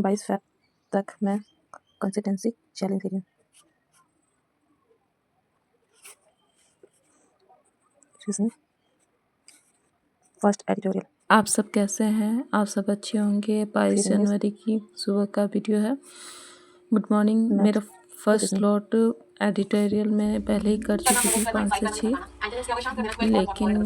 22 fab तक मैं consistency challenge ले रही हूँ। First editorial. आप सब कैसे हैं? आप सब अच्छे होंगे। 22 फिर इंग्लिश, जनवरी की सुबह का वीडियो है। Good morning. मैथ, मेरा फिर फर्स्ट रीजनिंग। स्लॉट एडिटोरियल में पहले ही कर चुकी थी 5 से 6, लेकिन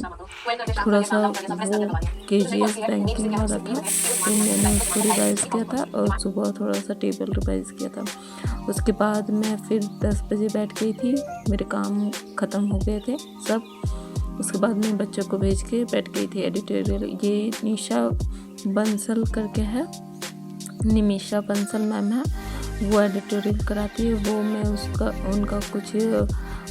थोड़ा सा वो केजीएस बैंकिंग वाला था तो मैंने उसको रिवाइज़ किया था और सुबह थोड़ा सा टेबल रिवाइज़ किया था। उसके बाद मैं फिर 10 बजे बैठ गई थी, मेरे काम ख़त्म हो गए थे सब। उसके बाद मैं बच्चों को भेज के बैठ गई थी एडिटोरियल। ये निशा बंसल करके है, निमिषा बंसल मैम है, वो एडिटोरियल कराती है। वो मैं उनका कुछ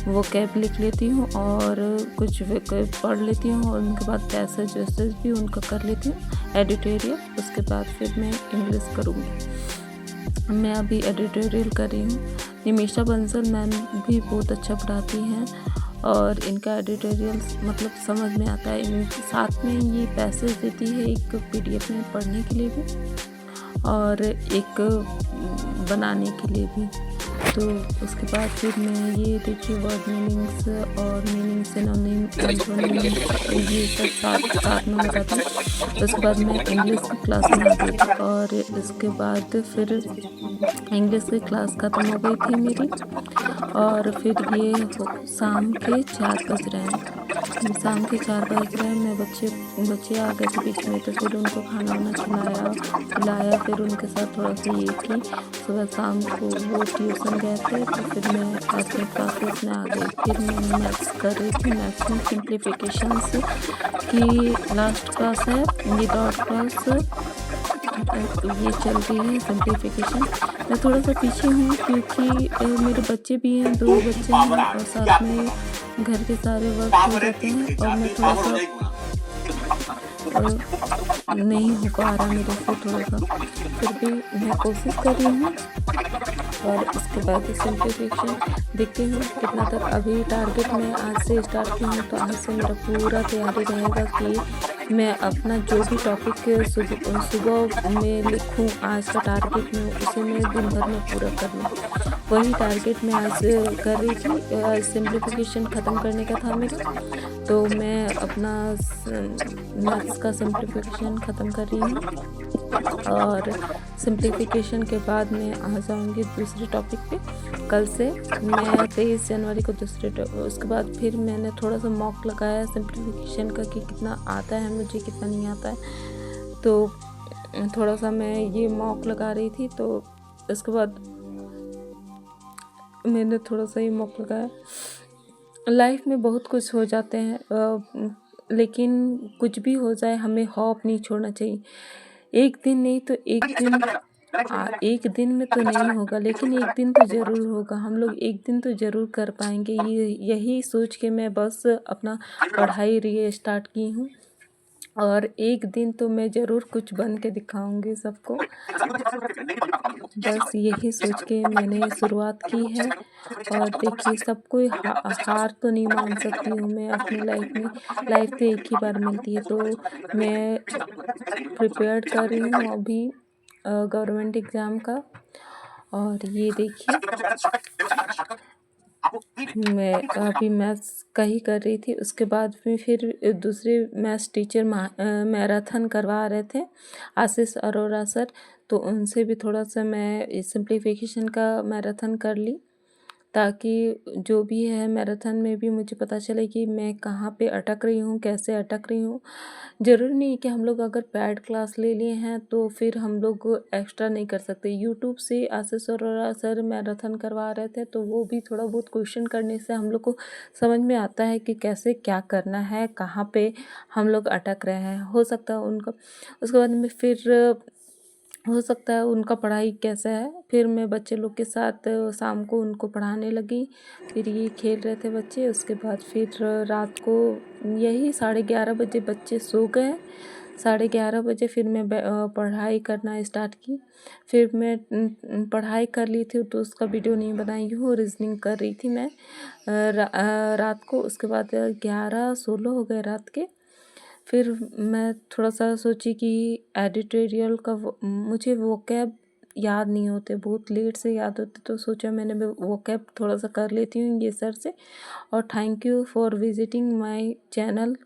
वो कैब लिख लेती हूँ और कुछ पढ़ लेती हूँ और उनके बाद पैसेज वैसेज भी उनका कर लेती हूँ एडिटोरियल। उसके बाद फिर मैं इंग्लिश करूँगी। मैं अभी एडिटोरियल कर रही हूँ। निमिषा बंसल मैम भी बहुत अच्छा पढ़ाती हैं और इनका एडिटोरियल मतलब समझ में आता है। इनके साथ में ये पैसेज देती है एक पीडीएफ में पढ़ने के लिए भी और एक बनाने के लिए भी। तो उसके बाद फिर मैं ये देखिए वर्ड मीनिंग्स और मीनिंग सिनोनिम एंटोनिम ये सब साथ में बताती हूँ। उसके बाद मैं इंग्लिश की क्लास में आ गई थी और इसके बाद फिर इंग्लिश की क्लास ख़त्म हो गई थी मेरी और फिर ये शाम के 4 बज रहे हैं। शाम के 4 बज रहे हैं। मैं बच्चे आ गए थे बीच में तो फिर उनको खाना वाना खिलाया फिर उनके साथ थोड़ा सा ये की। सुबह शाम को वो ट्यूशन गए थे तो फिर मैं अपने क्लासेस में आ गई। फिर मैं मैथ्स कर रही थी। मैथ्स में सिंप्लीफिकेशंस की लास्ट क्लास है, ये डॉट क्लास ये चल रही है सिंप्लीफिकेशन। मैं थोड़ा सा पीछे हूँ क्योंकि मेरे बच्चे भी हैं, 2 बच्चे हैं और साथ में घर के सारे वर्क हो जाते हैं और मैं थोड़ा सा नहीं हो पा रहा मेरे से थोड़ा सा, फिर भी मैं कोशिश कर रही हूँ। और उसके बाद सिंप्लीफिकेशन देखती हूँ कितना तक। अभी टारगेट मैं आज से स्टार्ट की हूँ तो आज से मेरा पूरा तैयारी रहेगा कि मैं अपना जो भी टॉपिक सुबह में लिखूँ आज का टारगेट में उसे मैं दिन भर में पूरा कर लूँ। वही टारगेट मैं आज कर रही थी। सिंप्लीफिकेशन ख़त्म करने का था मेरा, तो मैं अपना मैथ्स का सिंप्लीफिकेशन ख़त्म कर रही हूँ और सिंप्लीफिकेशन के बाद मैं आ जाऊँगी दूसरे टॉपिक पे। कल से मैं 23 जनवरी को उसके बाद फिर मैंने थोड़ा सा मॉक लगाया सिंप्लीफिकेशन का कि कितना आता है मुझे कितना नहीं आता है। तो थोड़ा सा मैं ये मॉक लगा रही थी तो उसके बाद मैंने थोड़ा सा ही मॉक लगाया। लाइफ में बहुत कुछ हो जाते हैं लेकिन कुछ भी हो जाए हमें होप नहीं छोड़ना चाहिए। एक दिन नहीं तो एक दिन में तो नहीं होगा लेकिन एक दिन तो ज़रूर होगा। हम लोग एक दिन तो ज़रूर कर पाएंगे। यही सोच के मैं बस अपना पढ़ाई रीस्टार्ट की हूँ और एक दिन तो मैं ज़रूर कुछ बन के दिखाऊंगी सबको। बस यही सोच के मैंने शुरुआत की है और देखिए सबको हार तो नहीं मान सकती हूँ मैं अपनी लाइफ में। लाइफ तो एक ही बार मिलती है तो मैं प्रिपेयर्ड कर रही हूँ अभी गवर्नमेंट एग्ज़ाम का। और ये देखिए मैं अभी मैथ्स का ही कर रही थी। उसके बाद में फिर दूसरे मैथ्स टीचर मैराथन करवा रहे थे, आशीष अरोरा सर, तो उनसे भी थोड़ा सा मैं सिंप्लीफिकेशन का मैराथन कर ली ताकि जो भी है मैराथन में भी मुझे पता चले कि मैं कहाँ पे अटक रही हूँ, कैसे अटक रही हूँ। ज़रूरी नहीं कि हम लोग अगर पैड क्लास ले लिए हैं तो फिर हम लोग एक्स्ट्रा नहीं कर सकते। यूट्यूब से आशीष अरोरा सर मैराथन करवा रहे थे तो वो भी थोड़ा बहुत क्वेश्चन करने से हम लोग को समझ में आता है कि कैसे क्या करना है, कहाँ पे हम लोग अटक रहे हैं। हो सकता है उनका उसके बाद में फिर हो सकता है उनका पढ़ाई कैसा है। फिर मैं बच्चे लोग के साथ शाम को उनको पढ़ाने लगी। फिर ये खेल रहे थे बच्चे। उसके बाद फिर रात को यही 11:30 बजे बच्चे सो गए। 11:30 बजे फिर मैं पढ़ाई करना स्टार्ट की। फिर मैं पढ़ाई कर ली थी तो उसका वीडियो नहीं बनाई हूँ। रीजनिंग कर रही थी मैं रात को। उसके बाद 11:16 हो गए रात के। फिर मैं थोड़ा सा सोची कि एडिटोरियल का मुझे वो कैब याद नहीं होते, बहुत लेट से याद होते, तो सोचा मैंने वो कैप थोड़ा सा कर लेती हूँ ये सर से। और thank you for visiting my channel.